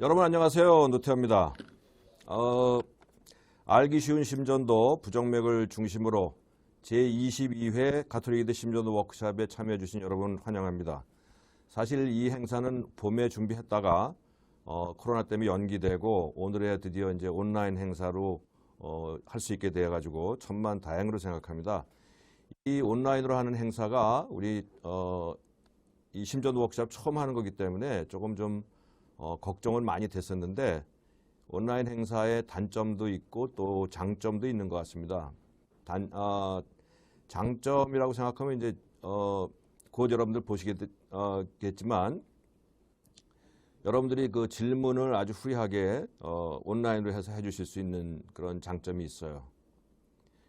여러분 안녕하세요. 노태우입니다. 알기 쉬운 심전도 부정맥을 중심으로 제22회 가톨릭대 심전도 워크숍에 참여해 주신 여러분 환영합니다. 사실 이 행사는 봄에 준비했다가 코로나 때문에 연기되고 오늘에 드디어 이제 온라인 행사로 할 수 있게 되어 가지고 천만 다행으로 생각합니다. 이 온라인으로 하는 행사가 우리 이 심전도 워크숍 처음 하는 거기 때문에 조금 좀 걱정은 많이 됐었는데 온라인 행사의 단점도 있고 또 장점도 있는 것 같습니다. 장점이라고 생각하면 이제 곧 여러분들 보시겠지만 여러분들이 그 질문을 아주 후리하게 온라인으로 해서 해주실 수 있는 그런 장점이 있어요.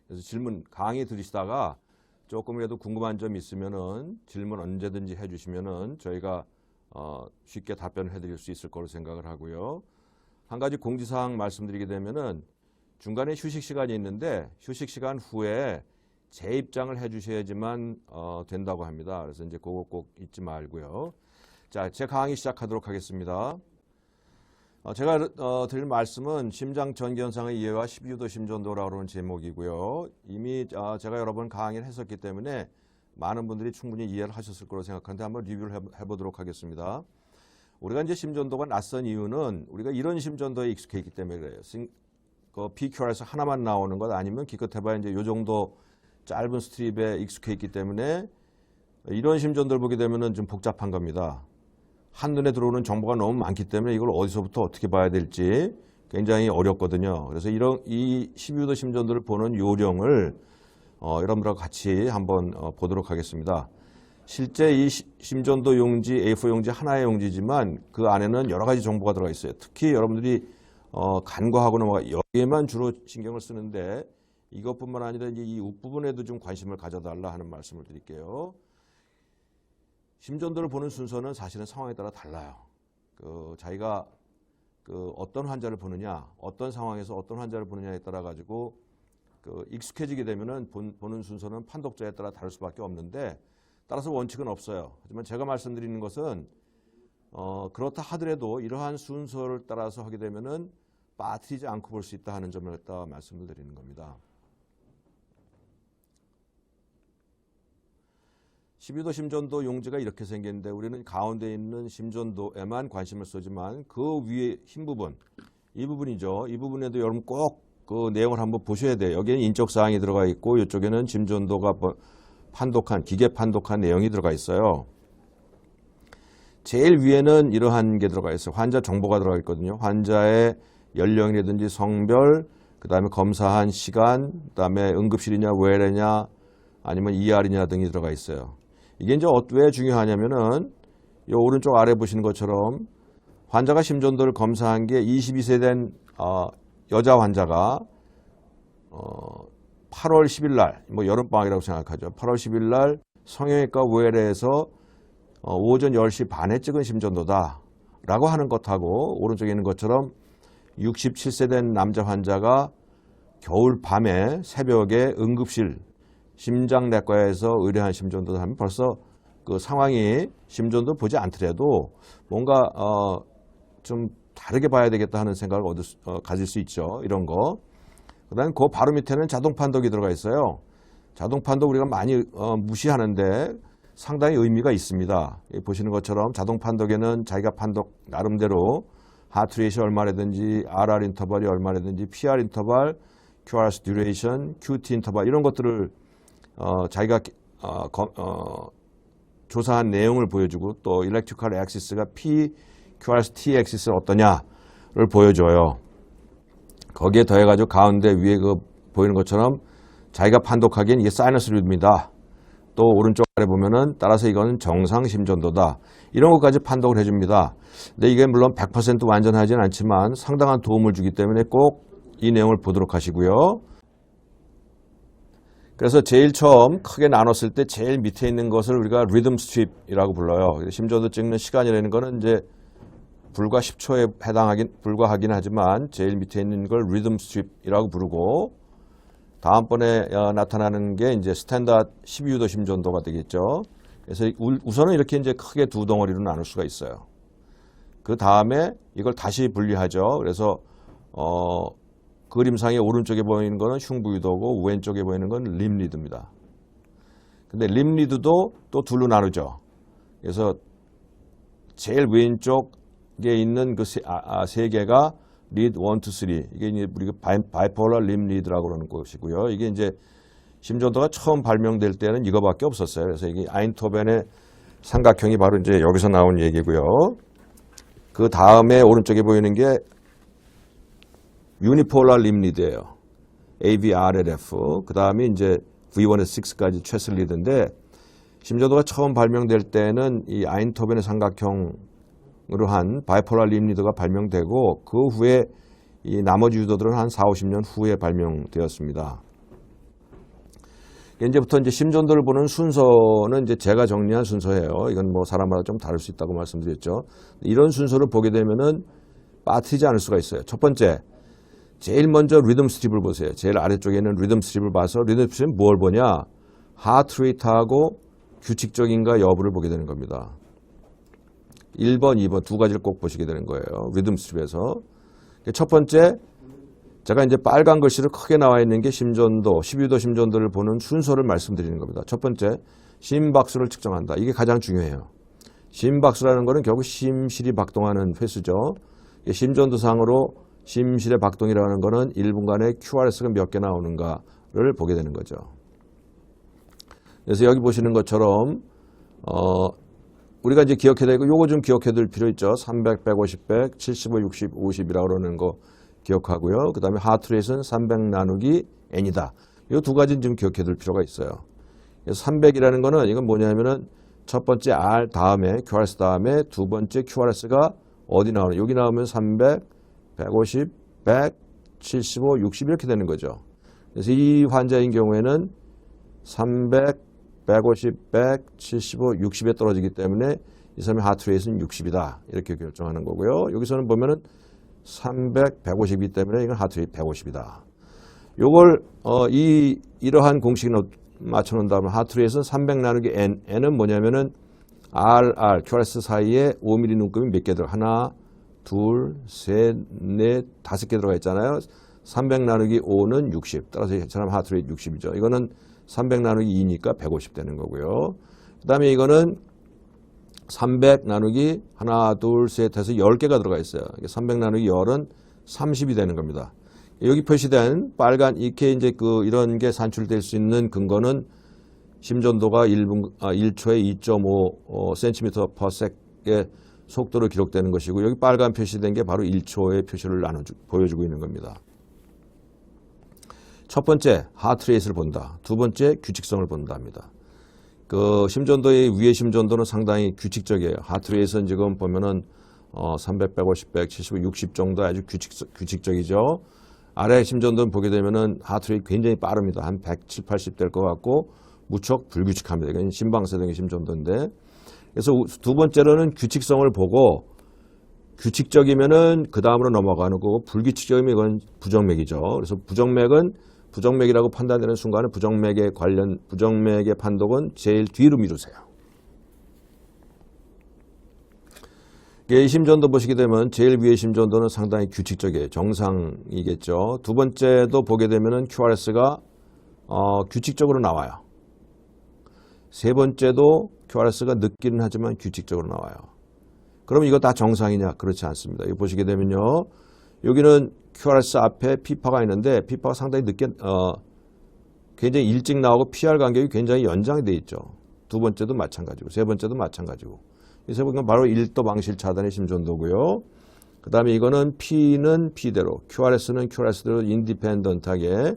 그래서 질문 강의 들으시다가 조금이라도 궁금한 점 있으면은 질문 언제든지 해주시면은 저희가 쉽게 답변을 해드릴 수 있을 거로 생각을 하고요. 한 가지 공지사항 말씀드리게 되면은 중간에 휴식 시간이 있는데 휴식 시간 후에 재입장을 해주셔야지만 된다고 합니다. 그래서 이제 그거 꼭 잊지 말고요. 자, 제 강의 시작하도록 하겠습니다. 제가 드릴 말씀은 심장 전기현상의 이해와 12유도 심전도라고 하는 제목이고요. 이미 제가 여러 번 강의를 했었기 때문에 많은 분들이 충분히 이해를 하셨을 거라고 생각하는데 한번 리뷰를 해보도록 하겠습니다. 우리가 이제 심전도가 낯선 이유는 우리가 이런 심전도에 익숙해 있기 때문에 그래요. 그 PQR에서 하나만 나오는 것 아니면 기껏 해봐야 이제 요 정도 짧은 스트립에 익숙해 있기 때문에 이런 심전도를 보게 되면은 좀 복잡한 겁니다. 한눈에 들어오는 정보가 너무 많기 때문에 이걸 어디서부터 어떻게 봐야 될지 굉장히 어렵거든요. 그래서 이 12유도 심전도를 보는 요령을 여러분들하고 같이 한번 보도록 하겠습니다. 실제 이 심전도 용지, A4 용지 하나의 용지지만 그 안에는 여러 가지 정보가 들어가 있어요. 특히 여러분들이 간과하거나 여기에만 주로 신경을 쓰는데 이것뿐만 아니라 이제 이 윗부분에도 좀 관심을 가져달라 하는 말씀을 드릴게요. 심전도를 보는 순서는 사실은 상황에 따라 달라요. 자기가 어떤 환자를 보느냐, 어떤 상황에서 어떤 환자를 보느냐에 따라 가지고 익숙해지게 되면은 보는 순서는 판독자에 따라 다를 수밖에 없는데 따라서 원칙은 없어요. 하지만 제가 말씀드리는 것은 그렇다 하더라도 이러한 순서를 따라서 하게 되면은 빠뜨리지 않고 볼 수 있다 하는 점을 갖다 말씀을 드리는 겁니다. 12유도 심전도 용지가 이렇게 생겼는데 우리는 가운데 있는 심전도에만 관심을 쏘지만 그 위에 흰 부분, 이 부분이죠. 이 부분에도 여러분 꼭 그 내용을 한번 보셔야 돼요. 여기는 인적 사항이 들어가 있고 이쪽에는 심전도가 기계 판독한 내용이 들어가 있어요. 제일 위에는 이러한 게 들어가 있어요. 환자 정보가 들어가 있거든요. 환자의 연령이라든지 성별, 그 다음에 검사한 시간, 그 다음에 응급실이냐, 외래냐, 아니면 ER이냐 등이 들어가 있어요. 이게 이제 왜 중요하냐면은 이 오른쪽 아래 보시는 것처럼 환자가 심전도를 검사한 게 22세 된 여자 환자가 8월 10일 날, 뭐 여름방학이라고 생각하죠. 8월 10일 날 성형외과 외래에서 오전 10시 반에 찍은 심전도다 라고 하는 것하고 오른쪽에 있는 것처럼 67세 된 남자 환자가 겨울 밤에 새벽에 응급실 심장내과에서 의뢰한 심전도를 하면 벌써 그 상황이 심전도 보지 않더라도 뭔가 좀 다르게 봐야 되겠다 하는 생각을 가질 수 있죠. 이런 거. 그 다음에 그 바로 밑에는 자동 판독이 들어가 있어요. 자동 판독 우리가 많이 무시하는데 상당히 의미가 있습니다. 보시는 것처럼 자동 판독에는 자기가 판독 나름대로 하트레이시 얼마라든지 RR 인터벌이 얼마라든지 PR 인터벌, QRS 듀레이션, QT 인터벌 이런 것들을 자기가 조사한 내용을 보여주고 또 일렉트리컬 액시스가 QRS T 액시스는 어떠냐를 보여줘요. 거기에 더해가지고 가운데 위에 보이는 것처럼 자기가 판독하기엔 이게 사이너스 리듬이다. 또 오른쪽 아래 보면은 따라서 이거는 정상 심전도다. 이런 것까지 판독을 해줍니다. 근데 이게 물론 100% 완전하진 않지만 상당한 도움을 주기 때문에 꼭 이 내용을 보도록 하시고요. 그래서 제일 처음 크게 나눴을 때 제일 밑에 있는 것을 우리가 리듬 스트립이라고 불러요. 심전도 찍는 시간이라는 거는 이제 불과 10초에 불과하긴 하지만 제일 밑에 있는 걸 리듬 스트립이라고 부르고 다음번에 나타나는 게 이제 스탠다드 12유도 심전도가 되겠죠. 그래서 우선은 이렇게 이제 크게 두 덩어리로 나눌 수가 있어요. 그 다음에 이걸 다시 분리하죠. 그래서 그림상의 오른쪽에 보이는 거는 흉부유도고 왼쪽에 보이는 건 림리드입니다. 근데 림리드도 또 둘로 나누죠. 그래서 제일 왼쪽에 있는 그 세 개가 리드 1, 2, 3. 이게 이제 우리가 바이폴러 림리드라고 그러는 것이고요. 이게 이제 심전도가 처음 발명될 때는 이거밖에 없었어요. 그래서 이게 아인토벤의 삼각형이 바로 이제 여기서 나온 얘기고요. 그 다음에 오른쪽에 보이는 게 유니폴라 림리드예요. AVRLF. 그 다음에 이제 V1에서 6까지 최슬 리드인데 심전도가 처음 발명될 때는 이 아인토벤의 삼각형으로 한 바이폴라 림리드가 발명되고 그 후에 이 나머지 유도들은 한 4, 50년 후에 발명되었습니다. 이제부터 이제 심전도를 보는 순서는 이제 제가 정리한 순서예요. 이건 뭐 사람마다 좀 다를 수 있다고 말씀드렸죠. 이런 순서를 보게 되면은 빠뜨리지 않을 수가 있어요. 첫 번째, 제일 먼저 리듬 스트립을 보세요. 제일 아래쪽에 있는 리듬 스트립을 봐서 리듬 스트립은 뭘 보냐? 하트 레이트하고 규칙적인가 여부를 보게 되는 겁니다. 1번, 2번 두 가지를 꼭 보시게 되는 거예요. 리듬 스트립에서. 첫 번째, 제가 이제 빨간 글씨로 크게 나와 있는 게 심전도, 12도 심전도를 보는 순서를 말씀드리는 겁니다. 첫 번째, 심박수를 측정한다. 이게 가장 중요해요. 심박수라는 거는 결국 심실이 박동하는 횟수죠. 심전도상으로 심실의 박동이라는 거는 1분간에 QRS가 몇 개 나오는가를 보게 되는 거죠. 그래서 여기 보시는 것처럼 우리가 이제 기억해야 되고 요거 좀 기억해 둘 필요 있죠. 300, 150, 100, 75, 60, 50이라고 그러는 거 기억하고요. 그 다음에 하트레이트는 300 나누기 n이다. 이 두 가지는 좀 기억해 둘 필요가 있어요. 그래서 300이라는 거는 이건 뭐냐면은 첫 번째 R 다음에 QRS 다음에 두 번째 QRS가 어디 나오나? 여기 나오면 300, 150, 100, 75, 60 이렇게 되는 거죠. 그래서 이 환자인 경우에는 300, 150, 100, 75, 60에 떨어지기 때문에 이 사람의 하트레이트는 60이다. 이렇게 결정하는 거고요. 여기서는 보면은 300, 150이기 때문에 이건 하트레이트 150이다. 요걸 이러한 공식에 맞춰 놓은 다음에 하트레이트는 300 나누기 n. n은 뭐냐면은 QRS 사이에 5mm 눈금이 몇 개 들어? 하나, 둘, 셋, 넷, 5개 들어가 있잖아요. 300 나누기 5는 60. 따라서 이 사람 하트레이트 60이죠. 이거는 300 나누기 2니까 150 되는 거고요. 그 다음에 이거는 300 나누기 하나, 둘, 셋 해서 10개가 들어가 있어요. 300 나누기 10은 30이 되는 겁니다. 여기 표시된 빨간 이렇게 이제 이런 게 산출될 수 있는 근거는 심전도가 1초에 2.5 cm/s의 속도로 기록되는 것이고 여기 빨간 표시된 게 바로 1초의 표시를 보여주고 있는 겁니다. 첫 번째 하트레이트를 본다. 두 번째 규칙성을 본답니다. 심전도의 위의 심전도는 상당히 규칙적이에요. 하트레이트는 지금 보면은 300, 150, 100, 75, 60 정도 아주 규칙적이죠. 아래 심전도는 보게 되면은 하트레이트 굉장히 빠릅니다. 한 170, 80 될 것 같고 무척 불규칙합니다. 이건 심방세동의 심전도인데 그래서 두 번째로는 규칙성을 보고 규칙적이면은 그 다음으로 넘어가는 거고 불규칙적이면 이건 부정맥이죠. 그래서 부정맥이라고 판단되는 순간에 부정맥의 판독은 제일 뒤로 미루세요. 이 심전도 보시게 되면 제일 위의 심전도는 상당히 규칙적이에요. 정상이겠죠. 두 번째도 보게 되면은 QRS가 규칙적으로 나와요. 세 번째도 QRS가 늦기는 하지만 규칙적으로 나와요. 그럼 이거 다 정상이냐? 그렇지 않습니다. 이거 보시게 되면요. 여기는 QRS 앞에 피파가 있는데 피파가 상당히 늦게 굉장히 일찍 나오고 PR 간격이 굉장히 연장이 돼 있죠. 두 번째도 마찬가지고 세 번째도 마찬가지고 이 세 번째는 바로 1도 방실 차단의 심전도고요. 그 다음에 이거는 P는 P대로 QRS는 QRS대로 인디펜던트하게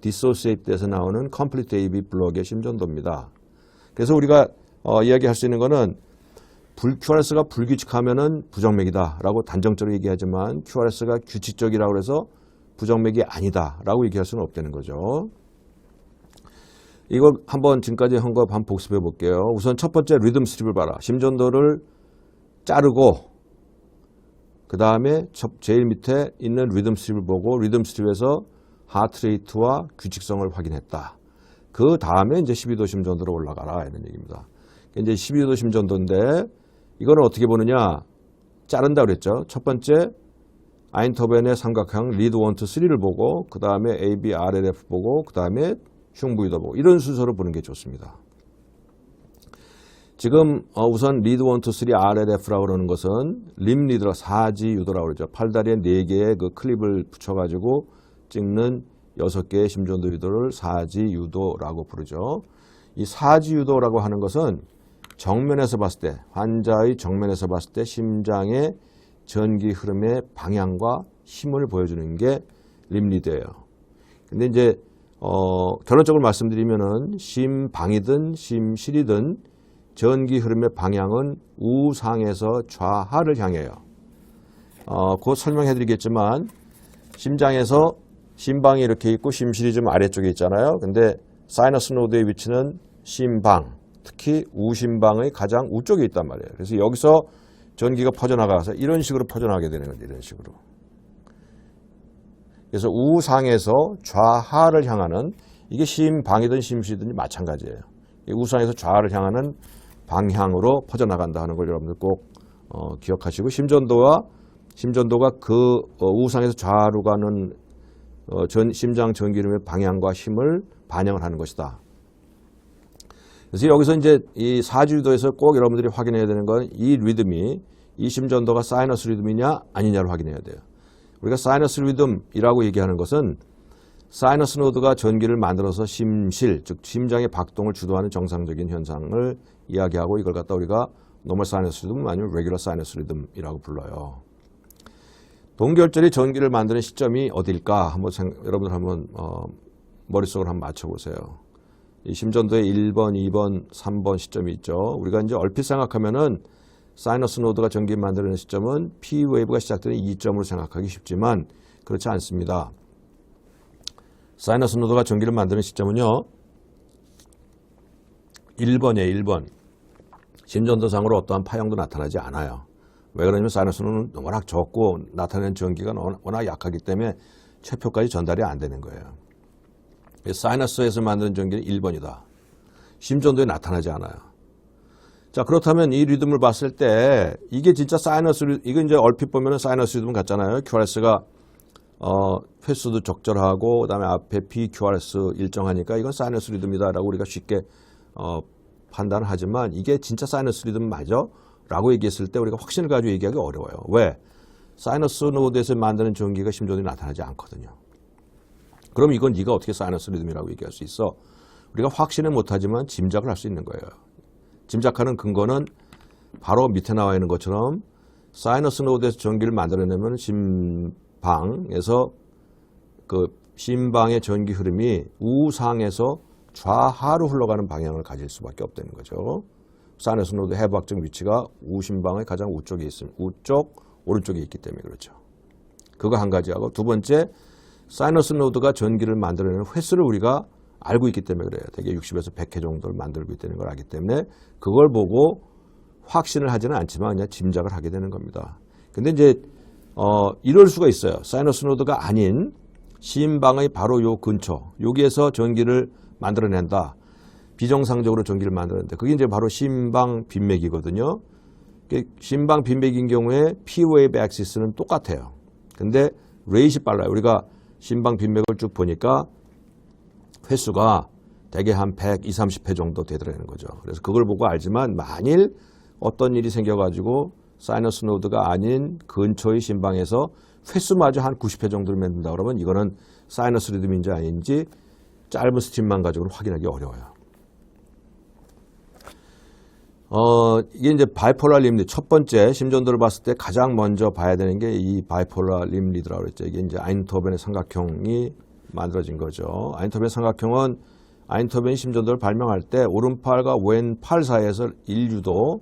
디소시에이트 돼서 나오는 컴플리트 AB 블록의 심전도입니다. 그래서 우리가 이야기할 수 있는 거는 QRS가 불규칙하면은 부정맥이다라고 단정적으로 얘기하지만 QRS가 규칙적이라고 해서 부정맥이 아니다라고 얘기할 수는 없다는 거죠. 이걸 한번 지금까지 한 거 한번 복습해 볼게요. 우선 첫 번째 리듬 스트립을 봐라. 심전도를 자르고 그 다음에 제일 밑에 있는 리듬 스트립을 보고 리듬 스트립에서 하트레이트와 규칙성을 확인했다. 그 다음에 이제 12도 심전도로 올라가라 이런 얘기입니다. 이제 12도 심전도인데 이거는 어떻게 보느냐? 자른다 그랬죠. 첫 번째 아인토벤의 삼각형 리드 1, 2, 3를 보고 그 다음에 AB, RLF 보고 그 다음에 흉부유도 보고 이런 순서로 보는 게 좋습니다. 지금 우선 리드 1, 2, 3, RLF라고 그러는 것은 림 리드라 사지 유도라고 그러죠. 팔다리에 4개의 그 클립을 붙여가지고 찍는 6개의 심전도 유도를 사지 유도라고 부르죠. 이 사지 유도라고 하는 것은 정면에서 봤을 때, 환자의 정면에서 봤을 때 심장의 전기 흐름의 방향과 힘을 보여주는 게 림리드예요. 근데 이제 결론적으로 말씀드리면은 심방이든 심실이든 전기 흐름의 방향은 우상에서 좌하를 향해요. 곧 설명해 드리겠지만 심장에서 심방이 이렇게 있고 심실이 좀 아래쪽에 있잖아요. 근데 사이너스 노드의 위치는 심방, 특히 우심방의 가장 우쪽에 있단 말이에요. 그래서 여기서 전기가 퍼져나가서 이런 식으로 퍼져나가게 되는 거죠. 이런 식으로. 그래서 우상에서 좌하를 향하는, 이게 심방이든 심실이든 마찬가지예요. 우상에서 좌하를 향하는 방향으로 퍼져나간다 하는 걸 여러분들 꼭 기억하시고, 심전도가 그 우상에서 좌하로 가는 심장 전기름의 방향과 힘을 반영을 하는 것이다. 그래서 여기서 이제 이 사지유도에서 꼭 여러분들이 확인해야 되는 건 이 리듬이, 이 심전도가 사이너스 리듬이냐 아니냐를 확인해야 돼요. 우리가 사이너스 리듬이라고 얘기하는 것은 사이너스 노드가 전기를 만들어서 심실, 즉 심장의 박동을 주도하는 정상적인 현상을 이야기하고, 이걸 갖다 우리가 노멀 사이너스 리듬 아니면 레귤러 사이너스 리듬이라고 불러요. 동결절이 전기를 만드는 시점이 어딜까? 여러분들 한번 머릿속으로 한번 맞춰보세요. 이 심전도의 1번, 2번, 3번 시점이 있죠. 우리가 이제 얼핏 생각하면은 사이너스 노드가 전기 만드는 시점은 P 웨이브가 시작되는 이점으로 생각하기 쉽지만 그렇지 않습니다. 사이너스 노드가 전기를 만드는 시점은요, 1번이에요. 1번. 심전도상으로 어떠한 파형도 나타나지 않아요. 왜 그러냐면 사이너스는 워낙 적고 나타내는 전기가 워낙 약하기 때문에 체표까지 전달이 안 되는 거예요. 사이너스에서 만드는 전기는 1번이다. 심전도에 나타나지 않아요. 자, 그렇다면 이 리듬을 봤을 때 이게 진짜 사이너스 리듬, 이거 이제 얼핏 보면은 사이너스 리듬 같잖아요. QRS가 횟수도 적절하고 그다음에 앞에 PQRS 일정하니까 이건 사이너스 리듬이다라고 우리가 쉽게 판단을 하지만, 이게 진짜 사이너스 리듬 맞아? 라고 얘기했을 때 우리가 확신을 가지고 얘기하기 어려워요. 왜? 사이너스 노드에서 만드는 전기가 심전도에 나타나지 않거든요. 그럼 이건 네가 어떻게 사이너스 리듬이라고 얘기할 수 있어? 우리가 확신은 못하지만 짐작을 할 수 있는 거예요. 짐작하는 근거는 바로 밑에 나와 있는 것처럼 사이너스 노드에서 전기를 만들어내면 심방에서 그 심방의 전기 흐름이 우상에서 좌하로 흘러가는 방향을 가질 수밖에 없다는 거죠. 사이너스 노드 해부학적 위치가 우심방의 가장 우쪽에 있습니다. 우쪽, 오른쪽에 있기 때문에 그렇죠. 그거 한 가지하고, 두 번째, 사이너스 노드가 전기를 만들어내는 횟수를 우리가 알고 있기 때문에 그래요. 대개 60에서 100회 정도를 만들고 있다는 걸 알기 때문에 그걸 보고 확신을 하지는 않지만 그냥 짐작을 하게 되는 겁니다. 근데 이제 이럴 수가 있어요. 사이너스 노드가 아닌 심방의 바로 요 근처, 여기에서 전기를 만들어낸다. 비정상적으로 전기를 만들어낸다. 그게 이제 바로 심방 빈맥이거든요. 심방 빈맥인 경우에 P 웨이브 액시스는 똑같아요. 근데 레이시 빨라요. 우리가 심방 빈맥을 쭉 보니까 횟수가 대개 한 120, 30회 정도 되더라는 거죠. 그래서 그걸 보고 알지만, 만일 어떤 일이 생겨가지고 사이너스 노드가 아닌 근처의 심방에서 횟수마저 한 90회 정도를 맺는다 그러면 이거는 사이너스 리듬인지 아닌지 짧은 스팀만 가지고는 확인하기 어려워요. 이게 이제 바이폴라 림 리드, 첫 번째 심전도를 봤을 때 가장 먼저 봐야 되는 게 이 바이폴라 림 리드라고 그랬죠. 이게 이제 아인토벤의 삼각형이 만들어진 거죠. 아인토벤 삼각형은 아인토벤 심전도를 발명할 때 오른팔과 왼팔 사이에서 1유도,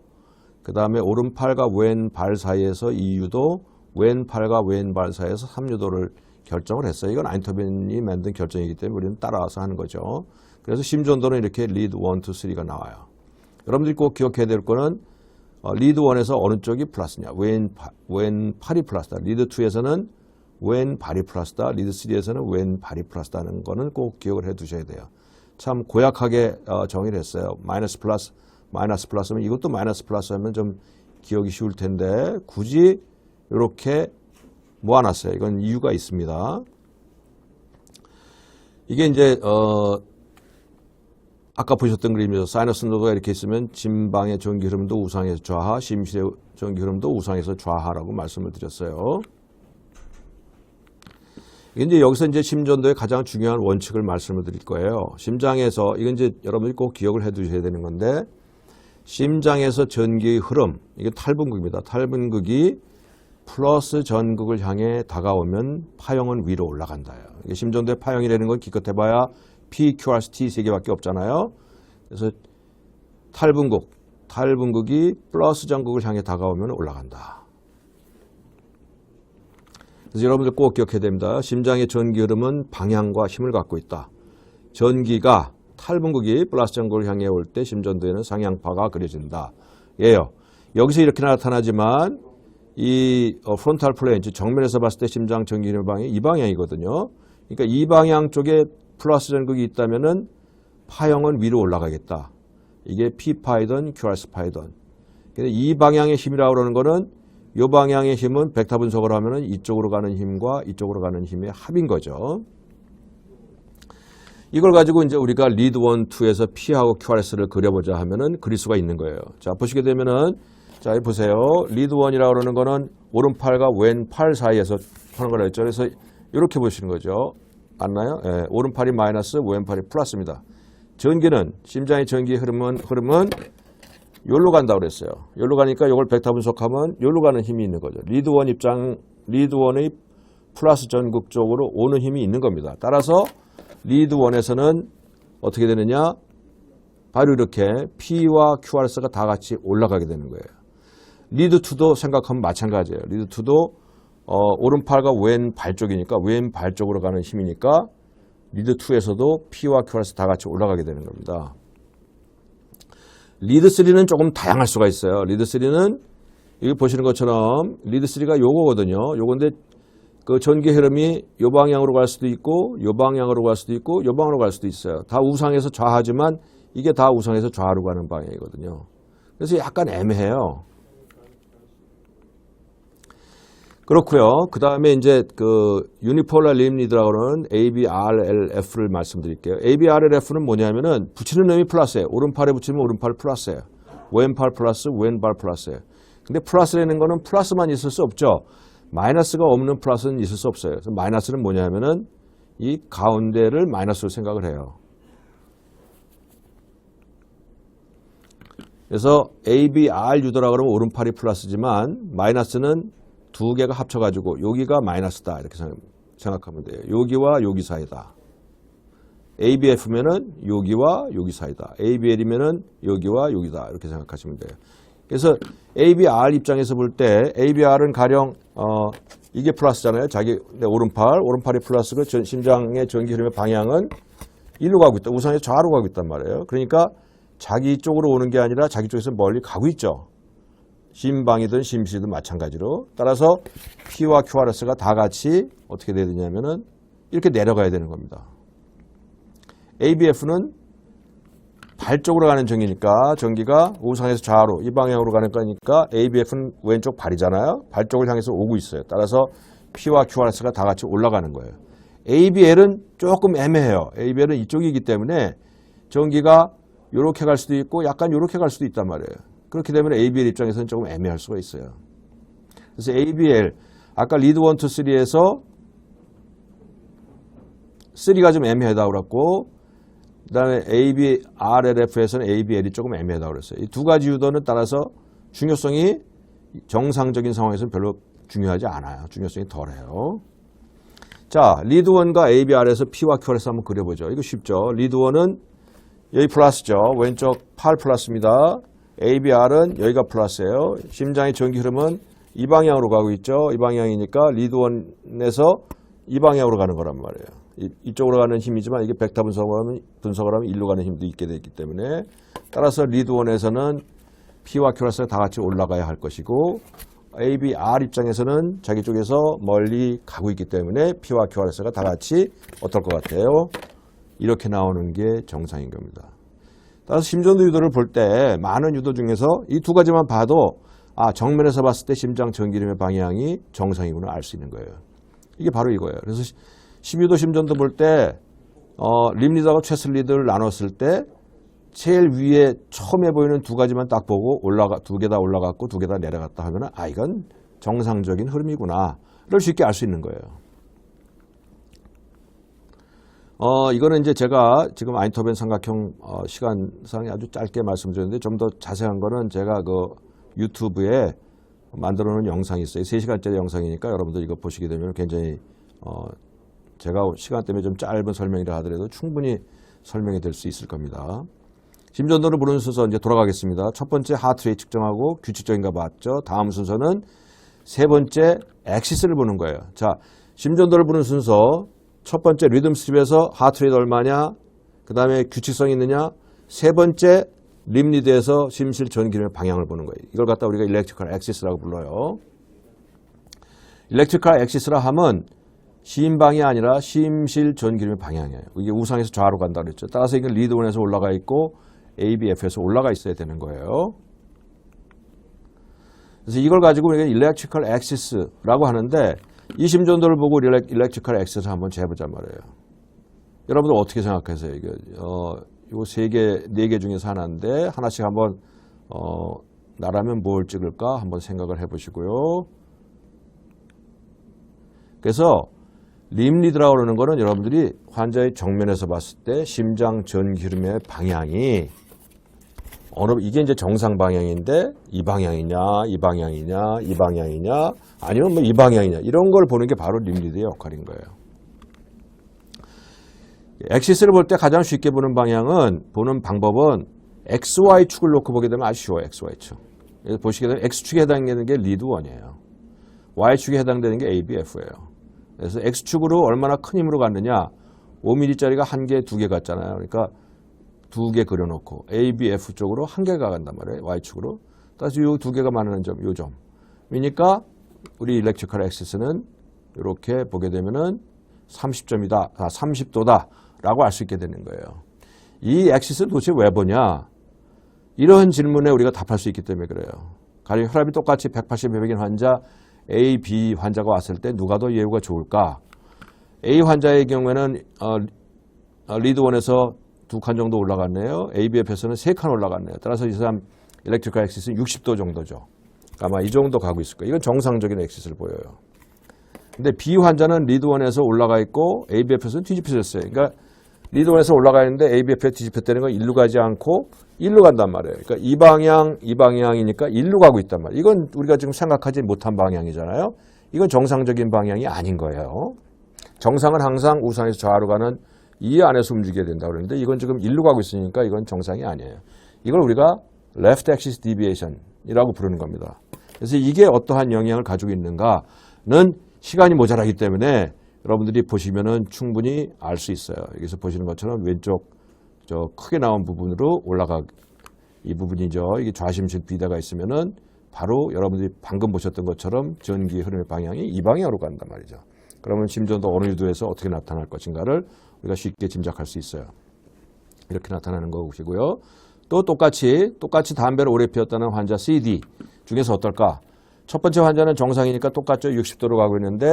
그 다음에 오른팔과 왼발 사이에서 2유도, 왼팔과 왼발 사이에서 3유도를 결정을 했어요. 이건 아인토벤이 만든 결정이기 때문에 우리는 따라와서 하는 거죠. 그래서 심전도는 이렇게 리드 1, 2, 3가 나와요. 여러분들이 꼭 기억해야 될 거는 리드 1에서 어느 쪽이 플러스냐, 왼팔이 플러스다. 리드 2에서는 왼발이 플러스다. 리드 3에서는 왼발이 플러스다는 거는 꼭 기억을 해 두셔야 돼요. 참 고약하게 정의를 했어요. 마이너스 플러스면 이것도 마이너스 플러스 하면 좀 기억이 쉬울 텐데 굳이 이렇게 모아놨어요. 이건 이유가 있습니다. 이게 이제 아까 보셨던 그림이죠. 사이너스 노드가 이렇게 있으면 진방의 전기 흐름도 우상에서 좌하, 심실의 전기 흐름도 우상에서 좌하라고 말씀을 드렸어요. 이제 여기서 이제 심전도의 가장 중요한 원칙을 말씀을 드릴 거예요. 심장에서 이건 이제 여러분들이 꼭 기억을 해 두셔야 되는 건데 심장에서 전기의 흐름, 이게 탈분극입니다. 탈분극이 플러스 전극을 향해 다가오면 파형은 위로 올라간다요. 이게 심전도의 파형이라는 건 기껏 해봐야 P, QRS, T 세 개밖에 없잖아요. 그래서 탈분극이 플러스 전극을 향해 다가오면 올라간다. 그래서 여러분들 꼭 기억해야 됩니다. 심장의 전기 흐름은 방향과 힘을 갖고 있다. 전기가 탈분극이 플러스 전극을 향해 올 때 심전도에는 상향파가 그려진다. 예요. 여기서 이렇게 나타나지만 이 프론탈 플레인, 즉 정면에서 봤을 때 심장 전기 흐름 방향이 이 방향이거든요. 그러니까 이 방향 쪽에 플러스 전극이 있다면은 파형은 위로 올라가겠다. 이게 P파이든 QRS파이든. 근데 이 방향의 힘이라고 그러는 거는 이 방향의 힘은 벡터 분석을 하면은 이쪽으로 가는 힘과 이쪽으로 가는 힘의 합인 거죠. 이걸 가지고 이제 우리가 리드 1, 2에서 P하고 QRS를 그려보자 하면은 그릴 수가 있는 거예요. 자, 보시게 되면은 자, 여기 보세요. 리드 1이라고 그러는 거는 오른팔과 왼팔 사이에서 하는 거라 했죠. 그래서 이렇게 보시는 거죠. 맞나요? 예, 오른팔이 마이너스, 왼팔이 플러스입니다. 전기는 심장의 전기 흐름은 여기로 간다고 그랬어요. 여기로 가니까 이걸 벡터 분석하면 여기로 가는 힘이 있는 거죠. 리드 1의 플러스 전극 쪽으로 오는 힘이 있는 겁니다. 따라서 리드 1에서는 어떻게 되느냐? 바로 이렇게 P와 QRS가 다 같이 올라가게 되는 거예요. 리드 2도 생각하면 마찬가지예요. 리드 2도 오른팔과 왼발 쪽이니까 왼발 쪽으로 가는 힘이니까 리드 2에서도 P와 QRS 다 같이 올라가게 되는 겁니다. 리드 3는 조금 다양할 수가 있어요. 리드 3는 여기 보시는 것처럼 리드 3가 요거거든요. 요건데 그 전기 흐름이 요 방향으로 갈 수도 있고 요 방향으로 갈 수도 있고 요 방향으로 갈 수도 있어요. 다 우상에서 좌하지만 이게 다 우상에서 좌로 가는 방향이거든요. 그래서 약간 애매해요. 그렇고요. 그 다음에 이제 그 유니폴라 림리드라고 하는 ABRLF를 말씀드릴게요. ABRLF는 뭐냐면은 붙이는 놈이 플러스예요. 오른팔에 붙이면 오른팔 플러스예요. 왼팔 플러스, 왼발 플러스예요. 근데 플러스라는 거는 플러스만 있을 수 없죠. 마이너스가 없는 플러스는 있을 수 없어요. 그래서 마이너스는 뭐냐면은 이 가운데를 마이너스로 생각을 해요. 그래서 ABR 유도라고 그러면 오른팔이 플러스지만 마이너스는 두 개가 합쳐가지고 여기가 마이너스다 이렇게 생각하면 돼요. 여기와 여기 사이다. ABF면은 여기와 여기 사이다. ABL이면은 여기와 여기다 이렇게 생각하시면 돼요. 그래서 ABR 입장에서 볼 때 ABR은 가령 이게 플러스잖아요. 자기 오른팔이 플러스고 심장의 전기 흐름의 방향은 일로 가고 있다. 우상에서 좌로 가고 있단 말이에요. 그러니까 자기 쪽으로 오는 게 아니라 자기 쪽에서 멀리 가고 있죠. 심방이든 심실이든 마찬가지로. 따라서 P와 QRS가 다 같이 어떻게 돼야 되냐면은 이렇게 내려가야 되는 겁니다. ABF는 발 쪽으로 가는 전기니까 전기가 우상에서 좌로 이 방향으로 가는 거니까 ABF는 왼쪽 발이잖아요. 발 쪽을 향해서 오고 있어요. 따라서 P와 QRS가 다 같이 올라가는 거예요. ABL은 조금 애매해요. ABL은 이쪽이기 때문에 전기가 이렇게 갈 수도 있고 약간 이렇게 갈 수도 있단 말이에요. 그렇게 되면 ABL 입장에서는 조금 애매할 수가 있어요. 그래서 ABL, 아까 리드 1, 2, 3에서 3가 좀 애매하다고 그랬고, 그 다음에 ABRLF에서는 ABL이 조금 애매하다고 그랬어요. 이 두 가지 유도는 따라서 중요성이 정상적인 상황에서는 별로 중요하지 않아요. 중요성이 덜해요. 자, 리드 1과 ABR에서 P와 QRS 한번 그려보죠. 이거 쉽죠. 리드 1은 여기 플러스죠. 왼쪽 팔 플러스입니다. ABR은 여기가 플러스예요. 심장의 전기 흐름은 이 방향으로 가고 있죠. 이 방향이니까 리드 1에서 이 방향으로 가는 거란 말이에요. 이쪽으로 가는 힘이지만 이게 벡터 분석을 하면 일로 가는 힘도 있게 되기 때문에 따라서 리드 1에서는 P와 QRS가 다 같이 올라가야 할 것이고 ABR 입장에서는 자기 쪽에서 멀리 가고 있기 때문에 P와 QRS가 다 같이 어떨 것 같아요? 이렇게 나오는 게 정상인 겁니다. 따라서 심전도 유도를 볼 때 많은 유도 중에서 이 두 가지만 봐도 정면에서 봤을 때 심장 전기림의 방향이 정상이구나 알 수 있는 거예요. 이게 바로 이거예요. 그래서 12도 심전도 볼 때 림 리드하고 최슬 리드를 나눴을 때 제일 위에 처음에 보이는 두 가지만 딱 보고 두 개 다 올라갔고 두 개 다 내려갔다 하면은 이건 정상적인 흐름이구나를 쉽게 알 수 있는 거예요. 이거는 이제 제가 지금 아인터벤 삼각형 시간상에 아주 짧게 말씀드렸는데 좀 더 자세한 거는 제가 그 유튜브에 만들어 놓은 영상이 있어요. 3시간짜리 영상이니까 여러분들 이거 보시게 되면 굉장히 제가 시간 때문에 좀 짧은 설명이라 하더라도 충분히 설명이 될 수 있을 겁니다. 심전도를 부르는 순서 이제 돌아가겠습니다. 첫 번째 하트레이트 측정하고 규칙적인가 봤죠. 다음 순서는 세 번째 엑시스를 보는 거예요. 자, 심전도를 부르는 순서 첫 번째 리듬 스트립에서 하트레이트 얼마냐, 그 다음에 규칙성이 있느냐, 세 번째 림 리드에서 심실 전기림의 방향을 보는 거예요. 이걸 갖다 우리가 일렉트리컬 엑시스라고 불러요. 일렉트리컬 엑시스라 하면 심방이 아니라 심실 전기림의 방향이에요. 이게 우상에서 좌로 간다 그랬죠. 따라서 이건 리드 1에서 올라가 있고 ABF에서 올라가 있어야 되는 거예요. 그래서 이걸 가지고 우리가 일렉트리컬 엑시스라고 하는데 이 심전도를 보고 일렉트리컬 엑시스를 한번 재보자 말이에요. 여러분들 어떻게 생각하세요? 이게 요 네 개 중에서 하나인데 하나씩 한번 나라면 뭘 찍을까 한번 생각을 해보시고요. 그래서 림 리드라고 그러는 거는 여러분들이 환자의 정면에서 봤을 때 심장 전기름의 방향이 이게 이제 정상 방향인데 이 방향이냐, 이 방향이냐, 이 방향이냐, 아니면 뭐 이 방향이냐 이런 걸 보는 게 바로 림 리드의 역할인 거예요. 엑시스를 볼 때 가장 쉽게 보는 방법은 XY축을 놓고 보게 되면 아주 쉬워요. XY축. 그래서 보시게 되면 X축에 해당되는 게 리드 1이에요. Y축에 해당되는 게 ABF예요. 그래서 X축으로 얼마나 큰 힘으로 갔느냐 5mm짜리가 한 개, 두 개 갔잖아요. 그러니까 두 개 그려놓고 ABF 쪽으로 한 개가 간단 말이에요. Y축으로. 따라서 이 두 개가 많은 점, 요 점. 그러니까 우리 일렉트리컬 엑시스는 이렇게 보게 되면은 30점이다, 30도다 라고 알 수 있게 되는 거예요. 이 엑시스를 도대체 왜 보냐? 이런 질문에 우리가 답할 수 있기 때문에 그래요. 가령 혈압이 똑같이 180, 200인 환자 A, B 환자가 왔을 때 누가 더 예후가 좋을까? A 환자의 경우에는 리드 1에서 2칸 정도 올라갔네요. ABF에서는 3칸 올라갔네요. 따라서 이 사람 일렉트리컬 엑시스는 60도 정도죠. 아마 이 정도 가고 있을 거예요. 이건 정상적인 엑시스를 보여요. 근데 B 환자는 리드 1에서 올라가 있고 ABF에서는 뒤집혀졌어요. 그러니까 리드 1에서 올라가 있는데 ABF에 뒤집혔다는 건 일로 가지 않고 일로 간단 말이에요. 그러니까 이 방향이니까 일로 가고 있단 말이에요. 이건 우리가 지금 생각하지 못한 방향이잖아요. 이건 정상적인 방향이 아닌 거예요. 정상은 항상 우상에서 좌로 가는 이 안에서 움직여야 된다고 그러는데 이건 지금 일로 가고 있으니까 이건 정상이 아니에요. 이걸 우리가 left axis deviation이라고 부르는 겁니다. 그래서 이게 어떠한 영향을 가지고 있는가는 시간이 모자라기 때문에 여러분들이 보시면은 충분히 알 수 있어요. 여기서 보시는 것처럼 왼쪽 저 크게 나온 부분으로 이 부분이죠. 이게 좌심실 비대가 있으면은 바로 여러분들이 방금 보셨던 것처럼 전기 흐름의 방향이 이 방향으로 간단 말이죠. 그러면 심전도 어느 유도에서 어떻게 나타날 것인가를 우리가 쉽게 짐작할 수 있어요. 이렇게 나타나는 거 보시고요. 또 똑같이 담배를 오래 피웠다는 환자 CD 중에서 어떨까? 첫 번째 환자는 정상이니까 똑같죠. 60도로 가고 있는데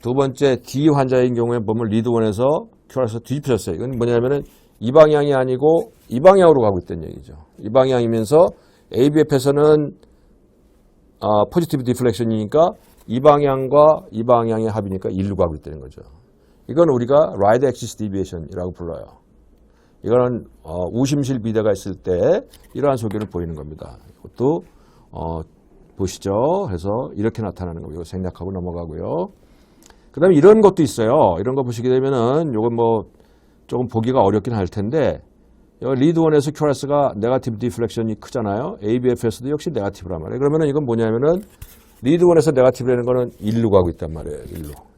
두 번째 D 환자인 경우에 보면 리드 1에서 QR에서 뒤집혀졌어요. 이건 뭐냐면은 이 방향이 아니고 이 방향으로 가고 있다는 얘기죠. 이 방향이면서 ABF에서는 포지티브 디플렉션이니까 이 방향과 이 방향의 합이니까 일로 가고 있다는 거죠. 이건 우리가 right axis deviation이라고 불러요. 이거는 우심실 비대가 있을 때 이러한 소견을 보이는 겁니다. 이것도 보시죠. 그래서 이렇게 나타나는 거 이거 생략하고 넘어가고요. 그 다음에 이런 것도 있어요. 이런 거 보시게 되면은 요건 뭐 조금 보기가 어렵긴 할 텐데 리드 1에서 QRS가 네거티브 디플렉션이 크잖아요. ABF에서도 역시 네거티브란 말이에요. 그러면은 이건 뭐냐면은 리드 1에서 네거티브라는 거는 일로 가고 있단 말이에요.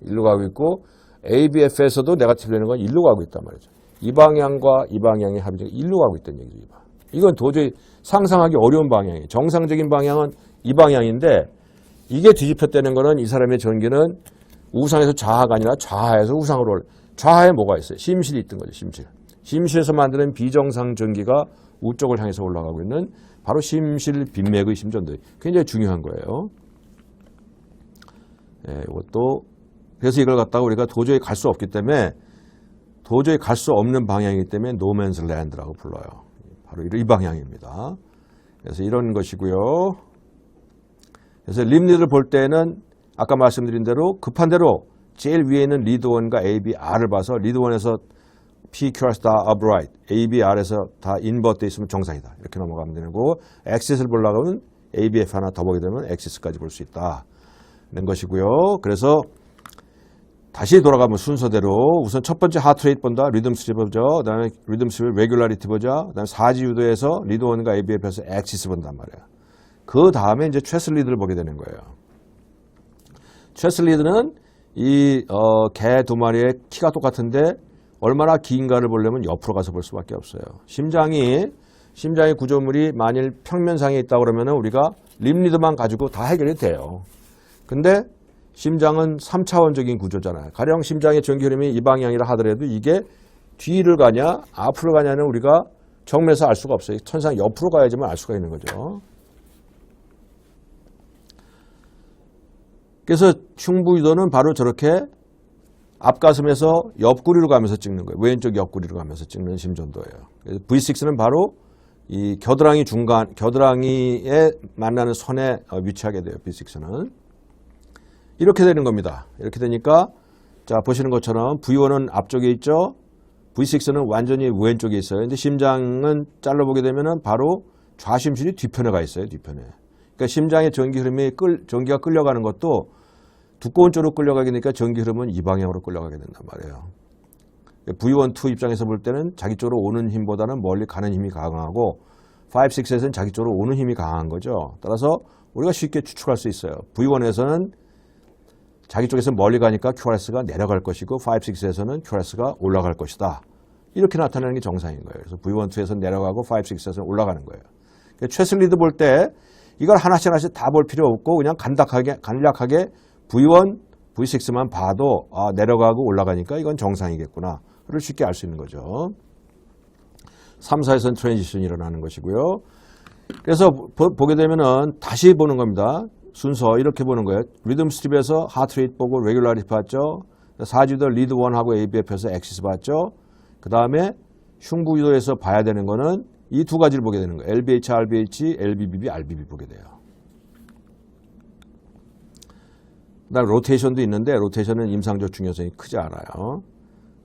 일로 가고 있고 ABF에서도 네거티브라는 건 일로 가고 있단 말이죠. 이 방향과 이 방향의 합이 일로 가고 있다는 얘기죠. 이건 도저히 상상하기 어려운 방향이에요. 정상적인 방향은 이 방향인데 이게 뒤집혔다는 거는 이 사람의 전기는 우상에서 좌하가 아니라 좌하에서 우상으로 좌하에 뭐가 있어요? 심실이 있던 거죠. 심실에서 만드는 비정상 전기가 우쪽을 향해서 올라가고 있는 바로 심실 빈맥의 심전도 굉장히 중요한 거예요. 예, 이것도 그래서 이걸 갖다가 우리가 도저히 갈 수 없기 때문에 도저히 갈 수 없는 방향이기 때문에 노맨스 랜드라고 불러요. 바로 이 방향입니다. 그래서 이런 것이고요. 그래서 림니드를 볼 때는 아까 말씀드린 대로 급한 대로 제일 위에 있는 리드 1과 A, B, R을 봐서 리드 1에서 P, Q, R 다 upright, A, B, R에서 다 인버트 있으면 정상이다. 이렇게 넘어가면 되고 엑시스를 보려고 하면 A, B, F 하나 더 보게 되면 엑시스까지 볼 수 있다. 는 것이고요. 그래서 다시 돌아가면 순서대로 우선 첫 번째 하트레이트 본다. 리듬 스트립 보죠. 그다음에 리듬 스트립 레귤러리티 보자. 그다음에 사지 유도에서 리드 1과 A, B, F에서 엑시스 본단 말이에요. 그 다음에 이제 최슬 리드를 보게 되는 거예요. 최슬 리드는 이 개 두 마리의 키가 똑같은데 얼마나 긴가를 보려면 옆으로 가서 볼 수밖에 없어요. 심장의 구조물이 만일 평면상에 있다 그러면은 우리가 림리드만 가지고 다 해결이 돼요. 근데 심장은 3차원적인 구조잖아요. 가령 심장의 전기 흐름이 이 방향이라 하더라도 이게 뒤를 가냐 앞으로 가냐는 우리가 정면에서 알 수가 없어요. 천상 옆으로 가야지만 알 수가 있는 거죠. 그래서 흉부유도는 바로 저렇게 앞가슴에서 옆구리로 가면서 찍는 거예요. 왼쪽 옆구리로 가면서 찍는 심전도예요. V6는 바로 이 겨드랑이에 만나는 선에 위치하게 돼요. V6는. 이렇게 되는 겁니다. 이렇게 되니까 자 보시는 것처럼 V1은 앞쪽에 있죠. V6는 완전히 왼쪽에 있어요. 근데 심장은 잘라보게 되면은 바로 좌심실이 뒤편에 가 있어요. 뒤편에. 그러니까 심장의 전기 흐름이 전기가 끌려가는 것도 두꺼운 쪽으로 끌려가게 되니까 전기 흐름은 이 방향으로 끌려가게 된단 말이에요. V1, 2 입장에서 볼 때는 자기 쪽으로 오는 힘보다는 멀리 가는 힘이 강하고 5, 6에서는 자기 쪽으로 오는 힘이 강한 거죠. 따라서 우리가 쉽게 추측할 수 있어요. V1에서는 자기 쪽에서 멀리 가니까 QRS가 내려갈 것이고 5, 6에서는 QRS가 올라갈 것이다. 이렇게 나타나는 게 정상인 거예요. 그래서 V1, 2에서는 내려가고 5, 6에서는 올라가는 거예요. 최슬리드 볼 때 이걸 하나씩 다 볼 필요 없고 그냥 간략하게 V1, V6만 봐도 내려가고 올라가니까 이건 정상이겠구나. 를 쉽게 알 수 있는 거죠. 3, 4에서는 트랜지션이 일어나는 것이고요. 그래서 보게 되면은 다시 보는 겁니다. 순서 이렇게 보는 거예요. 리듬 스트립에서 하트레이트 보고 레귤러리티 봤죠. 사지도 리드 1하고 ABF에서 엑시스 봤죠. 그 다음에 흉부유도에서 봐야 되는 거는 이 두 가지를 보게 되는 거예요. LBH, RBH, LBBB, RBB 보게 돼요. 그다음 로테이션도 있는데 로테이션은 임상적 중요성이 크지 않아요.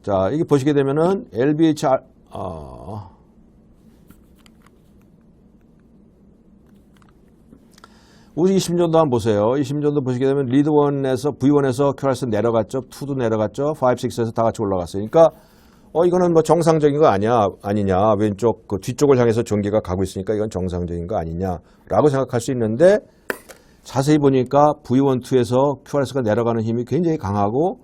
자, 이게 보시게 되면은 LBH 이 심전도 한번 보세요. 이 심전도 보시게 되면 리드 1에서 V1에서 QRS 내려갔죠. 2도 내려갔죠. 5, 6에서 다 같이 올라갔어요. 그러니까 이거는 뭐 정상적인 거 아니냐. 왼쪽 그 뒤쪽을 향해서 전기가 가고 있으니까 이건 정상적인 거 아니냐라고 생각할 수 있는데 자세히 보니까 V1, 2에서 QRS가 내려가는 힘이 굉장히 강하고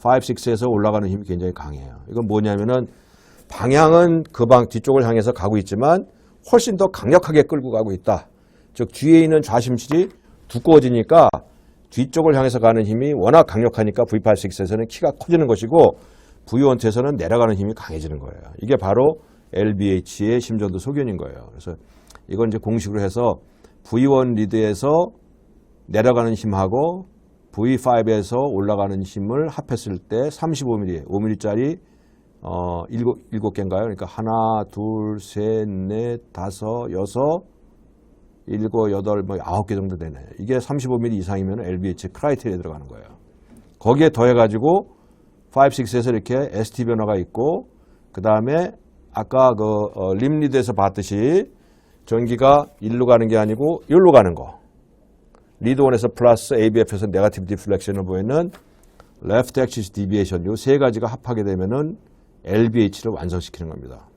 5, 6에서 올라가는 힘이 굉장히 강해요. 이건 뭐냐면은 방향은 그 뒤쪽을 향해서 가고 있지만 훨씬 더 강력하게 끌고 가고 있다. 즉 뒤에 있는 좌심실이 두꺼워지니까 뒤쪽을 향해서 가는 힘이 워낙 강력하니까 V8, 6에서는 키가 커지는 것이고 V1, 2에서는 내려가는 힘이 강해지는 거예요. 이게 바로 LBH의 심전도 소견인 거예요. 그래서 이건 이제 공식으로 해서 V1 리드에서 내려가는 힘하고 V5에서 올라가는 힘을 합했을 때 35mm, 5mm짜리 7개인가요? 그러니까 하나, 둘, 셋, 넷, 다섯, 여섯, 일곱, 여덟, 9개 정도 되네요. 이게 35mm 이상이면 LBH 크라이테리아에 들어가는 거예요. 거기에 더해가지고 5, 6에서 이렇게 ST 변화가 있고 그 다음에 아까 림리드에서 봤듯이 전기가 일로 가는 게 아니고 여기로 가는 거. 리드 1에서 플러스 ABF에서 네거티브 디플렉션을 보이는 레프트 액시스 디비에이션 요 세 가지가 합하게 되면은 LBH를 완성시키는 겁니다.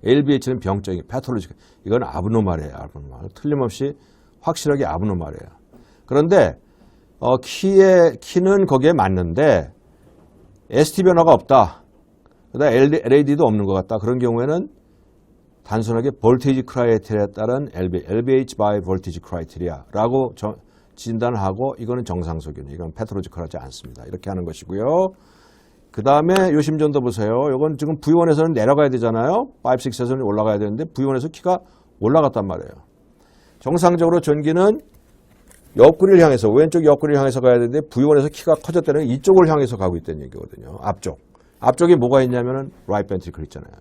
LBH는 병적인 패톨로지. 이건 아브노말이에요. 아브노말. 틀림없이 확실하게 아브노말이에요. 그런데 키는 거기에 맞는데 ST 변화가 없다. 그다음 LAD도 없는 것 같다. 그런 경우에는 단순하게 볼테이지 크라이테리아에 따른 LBH by 볼테이지 크라이테리아라고 진단을 하고 이거는 정상 소견, 이건 패톨로지컬하지 않습니다. 이렇게 하는 것이고요. 그 다음에 요 심전도 보세요. 이건 지금 V1에서는 내려가야 되잖아요. 5, 6에서는 올라가야 되는데 V1에서 키가 올라갔단 말이에요. 정상적으로 전기는 옆구리를 향해서, 왼쪽 옆구리를 향해서 가야 되는데 V1에서 키가 커졌다는 이쪽을 향해서 가고 있다는 얘기거든요. 앞쪽. 앞쪽에 뭐가 있냐면은 right ventricle 있잖아요.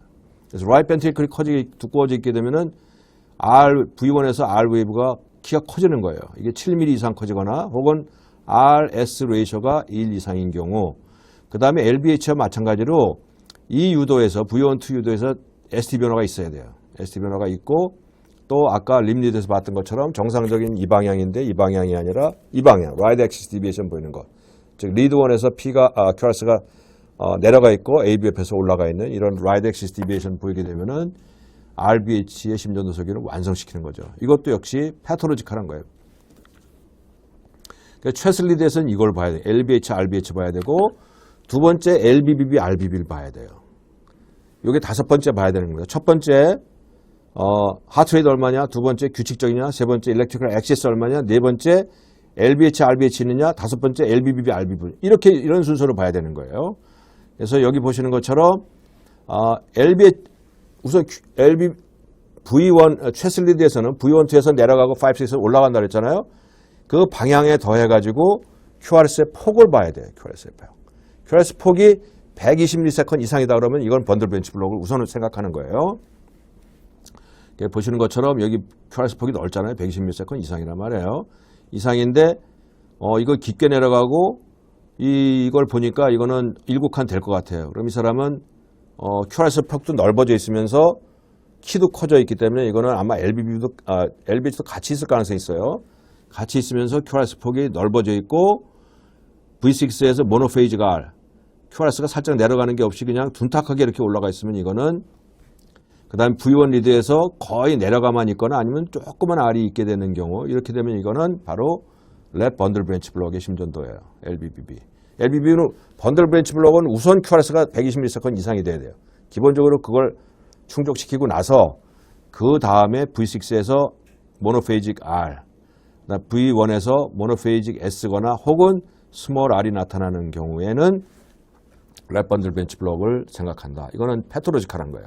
그래서 right ventricle이 두꺼워져 있게 되면은 V1에서 R 웨이브가 키가 커지는 거예요. 이게 7mm 이상 커지거나 혹은 RS 레이셔가 1 이상인 경우, 그 다음에 LBH와 마찬가지로 이 유도에서 V1, 2 유도에서 ST 변화가 있어야 돼요. ST 변화가 있고 또 아까 림리드에서 봤던 것처럼 정상적인 이 방향인데 이 방향이 아니라 이 방향, right axis deviation 보이는 거. 즉 리드1에서 QRS가 내려가 있고 ABF에서 올라가 있는 이런 right axis deviation 보이게 되면은 RBH의 심전도 설계를 완성시키는 거죠. 이것도 역시 패톨로지컬한 거예요. 그러니까 최슬리드에서는 이걸 봐야 돼요. LBH, RBH 봐야 되고 두 번째 LBBB, RBB를 봐야 돼요. 이게 다섯 번째 봐야 되는 겁니다. 첫 번째 하트레이트 얼마냐, 두 번째 규칙적이냐, 세 번째 일렉트리컬 액세스 얼마냐, 네 번째 LBH, RBH 있느냐, 다섯 번째 LBBB, RBB 이런 순서로 봐야 되는 거예요. 그래서 여기 보시는 것처럼 LBH 우선 V1 최슬리드에서는 V1, 2에서 내려가고 5, 6에서 올라간다 그랬잖아요. 그 방향에 더해가지고 QRS의 폭을 봐야 돼요. QRS의 폭. QRS 폭이 120ms 이상이다 그러면 이건 번들 벤치 블록을 우선 생각하는 거예요. 보시는 것처럼 여기 QRS 폭이 넓잖아요. 120ms 이상이란 말이에요. 이상인데 이거 깊게 내려가고 이걸 보니까 이거는 7칸 될 것 같아요. 그럼 이 사람은 QRS 폭도 넓어져 있으면서 키도 커져 있기 때문에 이거는 아마 LBH도 같이 있을 가능성이 있어요. 같이 있으면서 QRS 폭이 넓어져 있고 V6에서 모노페이지가 R, QRS가 살짝 내려가는 게 없이 그냥 둔탁하게 이렇게 올라가 있으면 이거는, 그 다음에 V1 리드에서 거의 내려가만 있거나 아니면 조그만 R이 있게 되는 경우, 이렇게 되면 이거는 바로 랩 번들 브랜치 블록의 심전도예요. LBBB. LBB는 번들 브랜치 블록은 우선 QRS가 120ms 이상이 돼야 돼요. 기본적으로 그걸 충족시키고 나서 그 다음에 V6에서 모노페이직 R, V1에서 모노페이직 S거나 혹은 스몰 R이 나타나는 경우에는 랩 번들 벤치 블록을 생각한다. 이거는 패톨로지컬한 거예요.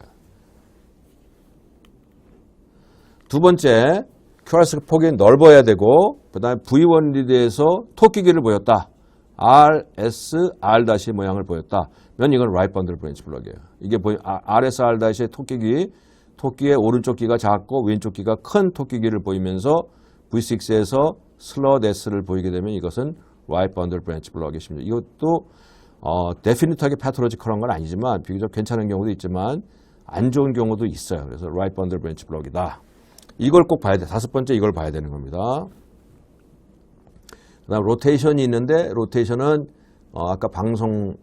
두 번째, QRS 폭이 넓어야 되고 그 다음에 V1 리드에서 토끼기를 보였다. RS, R- 모양을 보였다. 면 이건 right 번들 브랜치 블록이에요. 이게 RS, R- 토끼의 오른쪽 귀가 작고 왼쪽 귀가 큰 토끼기를 보이면서 V6에서 슬롯 S를 보이게 되면 이것은 right 번들 브랜치 블록의 심전. 이것도 데피니트하게 패톨로지컬한 건 아니지만 비교적 괜찮은 경우도 있지만 안 좋은 경우도 있어요. 그래서 right 번들 브랜치 블록이다. 이걸 꼭 봐야 돼. 다섯 번째 이걸 봐야 되는 겁니다. 그다음 로테이션이 있는데 로테이션은 아까 방송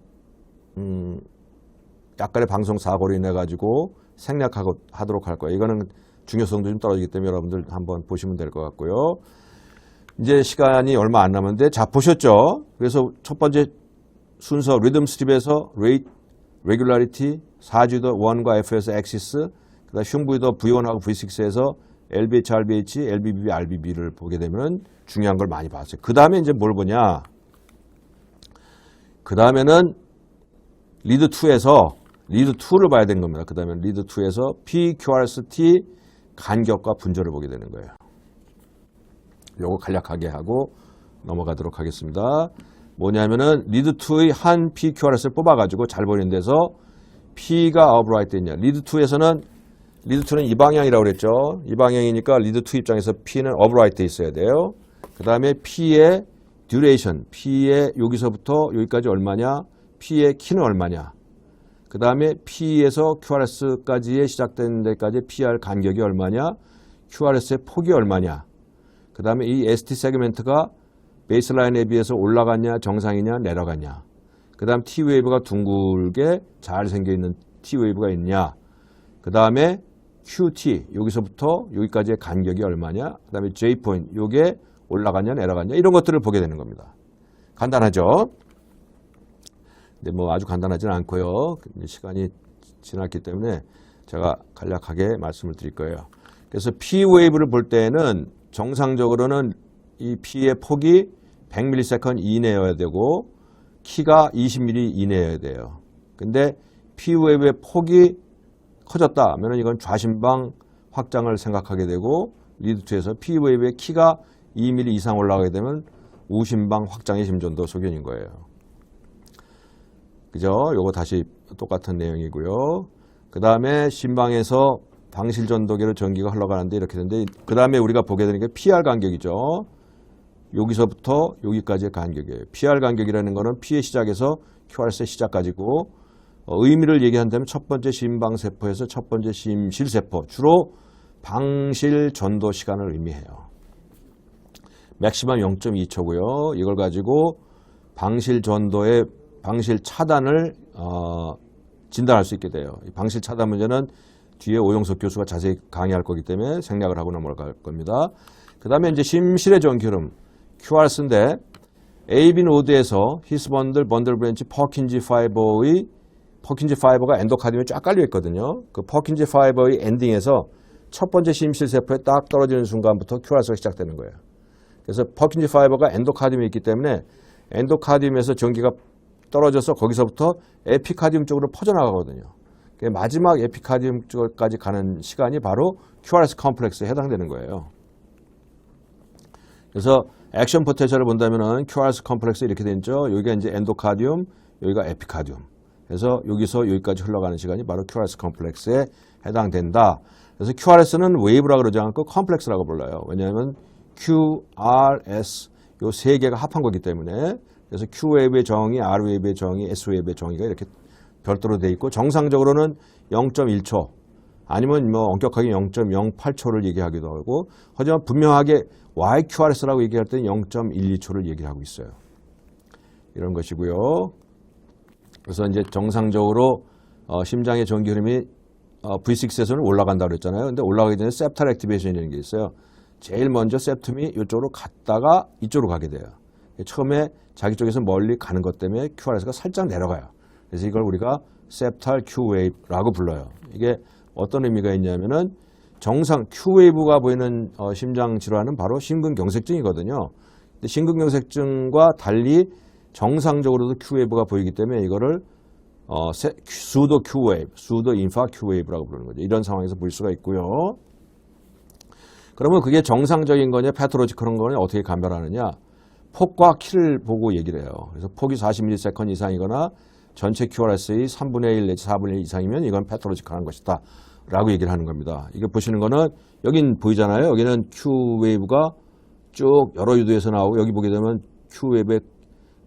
약간의 방송 사고로 인해 가지고 생략하도록 할 거예요. 이거는 중요성도 좀 떨어지기 때문에 여러분들 한번 보시면 될 것 같고요. 이제 시간이 얼마 안 남았는데 자 보셨죠? 그래서 첫 번째 순서 리듬 스트립에서 레이트, 레귤라리티, 사주더 1과 F에서 엑시스, 그다음 흉부더 V1하고 V6에서 LBH, RBH, LBB, RBB를 보게 되면 중요한 걸 많이 봤어요. 그 다음에 이제 뭘 보냐? 그 다음에는 리드 2에서 리드 2를 봐야 되는 겁니다. 그 다음에 리드 2에서 PQRST 간격과 분절을 보게 되는 거예요. 요거 간략하게 하고 넘어가도록 하겠습니다. 뭐냐면은 리드 2의 한 PQRS를 뽑아가지고 잘 보이는 데서 P가 어브라이트 있냐. 리드 2에서는 리드 2는 이 방향이라고 그랬죠. 이 방향이니까 리드 2 입장에서 P는 어브라이트 있어야 돼요. 그 다음에 P의 듀레이션, P의 여기서부터 여기까지 얼마냐, P의 키는 얼마냐. 그 다음에 P에서 QRS까지의 시작된 데까지 PR 간격이 얼마냐, QRS의 폭이 얼마냐. 그 다음에 이 ST 세그멘트가 베이스라인에 비해서 올라갔냐, 정상이냐, 내려갔냐. 그 다음 T웨이브가 둥글게 잘 생겨있는 T웨이브가 있냐. 그 다음에 QT, 여기서부터 여기까지의 간격이 얼마냐. 그 다음에 J포인트, 요게 올라갔냐, 내려갔냐. 이런 것들을 보게 되는 겁니다. 간단하죠? 근데 뭐 아주 간단하지는 않고요. 시간이 지났기 때문에 제가 간략하게 말씀을 드릴 거예요. 그래서 P웨이브를 볼 때는 정상적으로는 이 P의 폭이 100ms 이내여야 되고 키가 20mm 이내여야 돼요. 근데 P웨이브의 폭이 커졌다 하면 이건 좌심방 확장을 생각하게 되고 리드 2에서 P 웨이브의 키가 2mm 이상 올라가게 되면 우심방 확장의 심전도 소견인 거예요. 그죠? 요거 다시 똑같은 내용이고요. 그 다음에 심방에서 방실 전도계로 전기가 흘러가는데 이렇게 되는데 그 다음에 우리가 보게 되는 게 PR 간격이죠. 여기서부터 여기까지의 간격이에요. PR 간격이라는 거는 P의 시작에서 QRS의 시작까지고 의미를 얘기한다면 첫 번째 심방세포에서 첫 번째 심실세포 주로 방실 전도 시간을 의미해요. 맥시멈 0.2초고요. 이걸 가지고 방실 전도의 방실 차단을 진단할 수 있게 돼요. 이 방실 차단 문제는 뒤에 오용석 교수가 자세히 강의할 거기 때문에 생략을 하고 넘어갈 겁니다. 그 다음에 이제 심실의 전기 흐름 QRS인데 AB 노드에서 히스번들 번들 브랜치 퍼킨지 파이버가 엔도카디움에 쫙 깔려 있거든요. 그 퍼킨지 파이버의 엔딩에서 첫 번째 심실 세포에 딱 떨어지는 순간부터 QRS가 시작되는 거예요. 그래서 퍼킨지 파이버가 엔도카디움에 있기 때문에 엔도카디움에서 전기가 떨어져서 거기서부터 에피카디움 쪽으로 퍼져나가거든요. 마지막 에피카디움 쪽까지 가는 시간이 바로 QRS 컴플렉스에 해당되는 거예요. 그래서 액션 포텐셜을 본다면은 QRS 컴플렉스 이렇게 되죠. 여기가 이제 엔도카디움, 여기가 에피카디움. 그래서 여기서 여기까지 흘러가는 시간이 바로 QRS 컴플렉스에 해당된다. 그래서 QRS는 웨이브라고 그러지 않고 컴플렉스라고 불러요. 왜냐하면 QRS 요 세 개가 합한 거기 때문에 그래서 Q웨이브의 정의, R웨이브의 정의, S웨이브의 정의가 이렇게 별도로 돼 있고 정상적으로는 0.1초 아니면 뭐 엄격하게 0.08초를 얘기하기도 하고 하지만 분명하게 YQRS라고 얘기할 때는 0.12초를 얘기하고 있어요. 이런 것이고요. 그래서 이제 정상적으로 심장의 전기 흐름이 V6에서는 올라간다고 그랬잖아요. 근데 올라가기 전에 septal activation이라는 게 있어요. 제일 먼저 septum이 이쪽으로 갔다가 이쪽으로 가게 돼요. 처음에 자기 쪽에서 멀리 가는 것 때문에 QRS가 살짝 내려가요. 그래서 이걸 우리가 septal Q wave라고 불러요. 이게 어떤 의미가 있냐면은 정상 Q wave가 보이는 심장 질환은 바로 심근경색증이거든요. 근데 심근경색증과 달리 정상적으로도 Q wave가 보이기 때문에 이거를 pseudo Q wave, pseudo infarct Q wave라고 부르는 거죠. 이런 상황에서 볼 수가 있고요. 그러면 그게 정상적인 거냐, 패톨로지컬한 거냐 어떻게 감별하느냐? 폭과 키를 보고 얘기를 해요. 그래서 폭이 40ms 이상이거나 전체 QRS의 3분의 1 내지 4분의 1 이상이면 이건 패톨로지컬한 것이다 라고 얘기를 하는 겁니다. 이거 보시는 거는 여긴 보이잖아요. 여기는 Q 웨이브가 쭉 여러 유도에서 나오고 여기 보게 되면 Q 웨이브의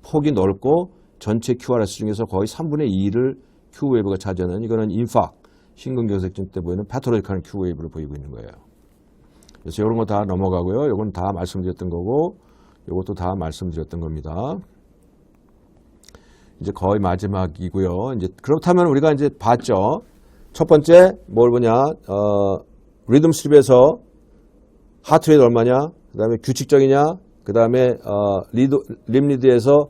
폭이 넓고 전체 QRS 중에서 거의 3분의 2를 Q 웨이브가 차지하는 이거는 인팍 심근경색증 때 보이는 패톨로지컬한 Q 웨이브를 보이고 있는 거예요. 그래서 이런 거 다 넘어가고요. 이건 다 말씀드렸던 거고 이것도 다 말씀드렸던 겁니다. 이제 거의 마지막이고요. 이제 그렇다면 우리가 이제 봤죠. 첫 번째 뭘 보냐? 리듬 슬립에서 하트 레이트 얼마냐? 그다음에 규칙적이냐? 그다음에 림 리드에서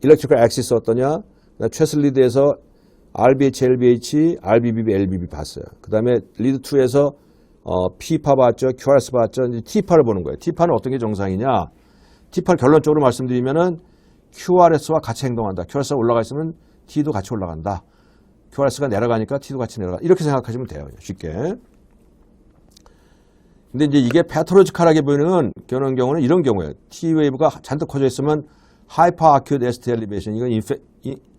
일렉트리컬 액시스 어떠냐? 그다음에 최슬 리드에서 RBH, LBH, RBB, LBB 봤어요. 그다음에 리드 2에서 P파 봤죠, QRS 봤죠. 이제 T파를 보는 거예요. T파는 어떤 게 정상이냐? T파를 결론적으로 말씀드리면은 QRS와 같이 행동한다. QRS가 올라가 있으면 T도 같이 올라간다. QRS가 내려가니까 T도 같이 내려간다. 이렇게 생각하시면 돼요. 쉽게. 근데 이제 이게 패톨로지컬하게 보이는 경우는 이런 경우예요. T 웨이브가 잔뜩 커져 있으면 하이퍼 아큐트 ST 엘리베이션. 이건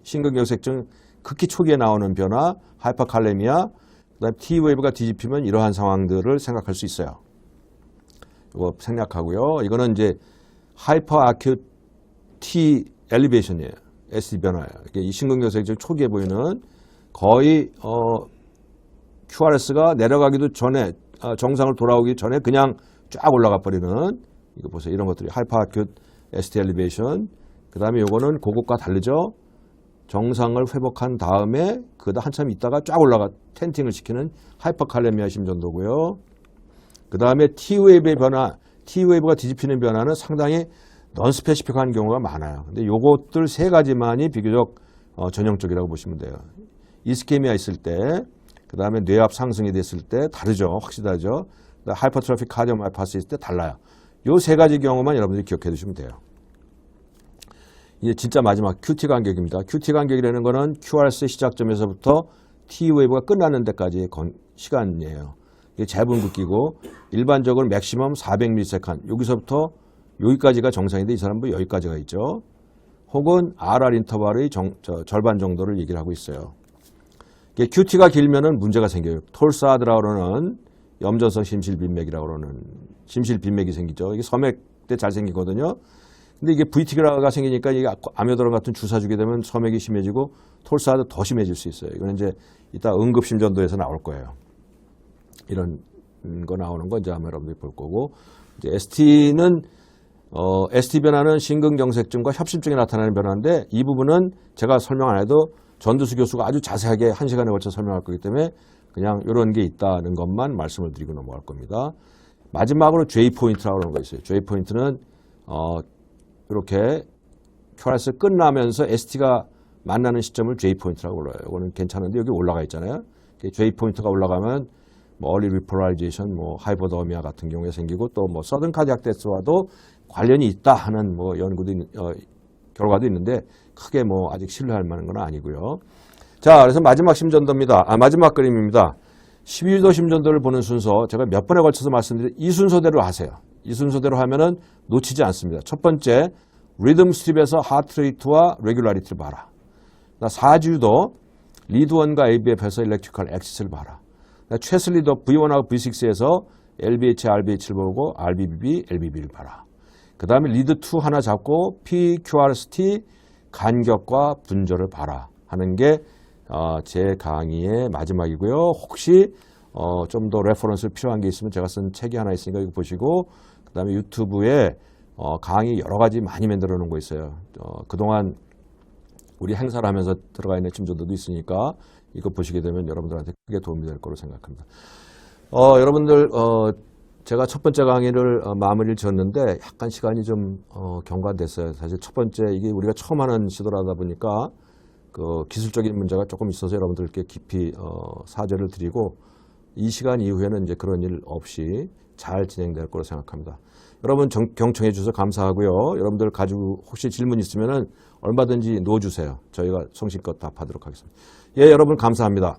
심근경색증 극히 초기에 나오는 변화, 하이퍼칼레미아. 그다음에 T 웨이브가 뒤집히면 이러한 상황들을 생각할 수 있어요. 이거 생략하고요. 이거는 이제 하이퍼 아큐트 T 엘리베이션이에요. ST 변화예요. 이게 이 심근경색증 초기에 보이는 거의 QRS가 내려가기도 전에 정상을 돌아오기 전에 그냥 쫙 올라가 버리는 이거 보세요. 이런 것들이 하이퍼 아큐트 ST 엘리베이션. 그다음에 요거는 그것과 다르죠. 정상을 회복한 다음에 그다 한참 있다가 쫙 올라가 텐팅을 시키는 하이퍼칼레미아 심전도고요. 그 다음에 T웨이브의 변화, T웨이브가 뒤집히는 변화는 상당히 넌스페시픽한 경우가 많아요. 근데 요것들 세 가지만이 비교적 전형적이라고 보시면 돼요. 이스케미아 있을 때, 그 다음에 뇌압 상승이 됐을 때 다르죠. 확실히 다르죠. 하이퍼트로픽 카디오마이파스 있을 때 달라요. 요 세 가지 경우만 여러분들이 기억해 두시면 돼요. 이제 진짜 마지막 QT 간격입니다. QT 간격이라는 거는 QRS 시작점에서부터 T 웨이브가 끝나는 데까지의 시간이에요. 이게 재분급기고 일반적으로 맥시멈 400ms 여기서부터 여기까지가 정상인데 이 사람도 여기까지가 있죠. 혹은 RR 인터벌의 절반 정도를 얘기를 하고 있어요. 이게 QT가 길면은 문제가 생겨요. 톨사드라고 그러는 염전성 심실빈맥이라고 그러는 심실빈맥이 생기죠. 이게 서맥 때 잘 생기거든요. 근데 이게 VT가 생기니까 이게 아미오다론 같은 주사 주게 되면 서맥이 심해지고 톨사도 더 심해질 수 있어요. 이거는 이제 이따 응급심전도에서 나올 거예요. 이런 거 나오는 거 이제 아마 여러분들이 볼 거고, 이제 ST는 ST 변화는 심근경색증과 협심증에 나타나는 변화인데 이 부분은 제가 설명 안 해도 전두수 교수가 아주 자세하게 1시간에 걸쳐 설명할 거기 때문에 그냥 이런 게 있다는 것만 말씀을 드리고 넘어갈 겁니다. 마지막으로 J포인트라고 하는 거 있어요. J포인트는 이렇게 QRS 끝나면서 ST가 만나는 시점을 J포인트라고 불러요. 이거는 괜찮은데 여기 올라가 있잖아요. J포인트가 올라가면 뭐 얼리 리포라이제이션, 뭐 하이퍼더미아 같은 경우에 생기고 또 뭐 서든 카디악 데스와도 관련이 있다 하는 뭐 연구도 결과도 있는데 크게 뭐 아직 신뢰할 만한 건 아니고요. 자, 그래서 마지막 심전도입니다. 마지막 그림입니다. 12도 심전도를 보는 순서 제가 몇 번에 걸쳐서 말씀드린 이 순서대로 하세요. 이 순서대로 하면은 놓치지 않습니다. 첫 번째, 리듬 스트립에서 하트레이트와 레귤라리티를 봐라. 4주도 리드1과 ABF에서 일렉트리컬 엑시스를 봐라. 최슬리더 V1하고 V6에서 LBH, RBH를 보고 RBBB, LBB를 봐라. 그 다음에 리드2 하나 잡고 PQRST 간격과 분절을 봐라 하는 게 제 강의의 마지막이고요. 혹시 좀 더 레퍼런스 필요한 게 있으면 제가 쓴 책이 하나 있으니까 이거 보시고, 그 다음에 유튜브에 강의 여러 가지 많이 만들어 놓은 거 있어요. 그동안 우리 행사를 하면서 들어가 있는 침전도도 있으니까 이거 보시게 되면 여러분들한테 크게 도움이 될 거로 생각합니다. 여러분들 제가 첫 번째 강의를 마무리를 지었는데 약간 시간이 좀 경과됐어요. 사실 첫 번째 이게 우리가 처음 하는 시도라다 보니까 그 기술적인 문제가 조금 있어서 여러분들께 깊이 사죄를 드리고 이 시간 이후에는 이제 그런 일 없이 잘 진행될 거로 생각합니다. 여러분 경청해 주셔서 감사하고요. 여러분들 가지고 혹시 질문 있으면은 얼마든지 넣어주세요. 저희가 성실껏 답하도록 하겠습니다. 예, 여러분 감사합니다.